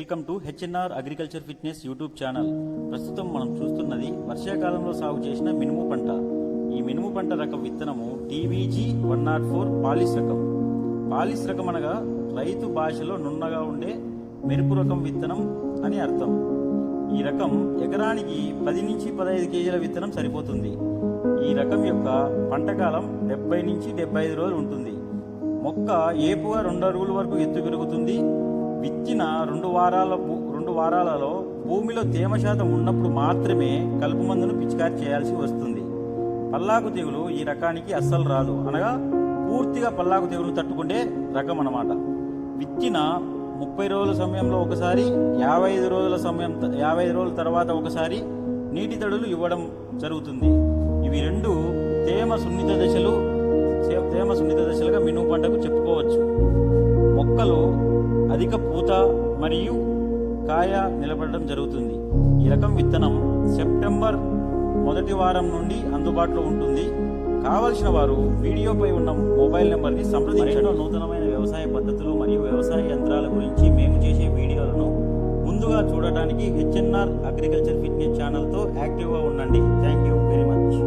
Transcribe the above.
Welcome to HNR agriculture fitness YouTube channel. ప్రస్తుతం మనం చూస్తున్నది వర్షాకాలంలో సాగు చేసిన మినుము పంట. ఈ మినుము పంట రకం విత్తనము TVG 104 పాలిస్ రకం. పాలిస్ రకం అనగా రైతు భాషలో నున్నగా ఉండే మెరుపు రకం విత్తనం అని అర్థం. ఈ రకం ఎకరానికి 10 నుంచి 15 కేజీల విత్తనం సరిపోతుంది. ఈ రకం యొక్క పంటకాలం 70 నుంచి 75 రోజులు ఉంటుంది. మొక్క ఏపుగా 2 అడుగుల వరకు ఎత్తు పెరుగుతుంది. విత్తిన 2 వారాలలో భూమిలో తేమ శాతం ఉన్నప్పుడు మాత్రమే కలుపు మందును పిచికారి చేయాల్సి వస్తుంది. పల్లాకు తెగులు ఈ రకానికి అస్సలు రాదు, అనగా పూర్తిగా పల్లాకు తెగులు తట్టుకునే రకం అన్నమాట. విత్తిన 30 రోజుల సమయంలో ఒకసారి, 55 రోజుల తర్వాత ఒకసారి నీటి తడులు ఇవ్వడం జరుగుతుంది. ఇవి రెండు తేమ సున్నిత దశలుగా మినుము పంటకు చెప్పుకోవచ్చు. మొక్కలు అధిక పూత మరియు కాయ నిలబడడం జరుగుతుంది. ఈ రకం విత్తనం సెప్టెంబర్ మొదటి వారం నుండి అందుబాటులో ఉంటుంది. కావలసిన వారు వీడియోపై ఉన్న మొబైల్ నెంబర్ని సంప్రదించడం. నూతనమైన వ్యవసాయ పద్ధతులు మరియు వ్యవసాయ యంత్రాల గురించి మేము చేసే వీడియోలను ముందుగా చూడటానికి హెచ్ఎన్ఆర్ అగ్రికల్చర్ ఫిట్నెస్ ఛానల్తో యాక్టివ్గా ఉండండి. Thank you very much.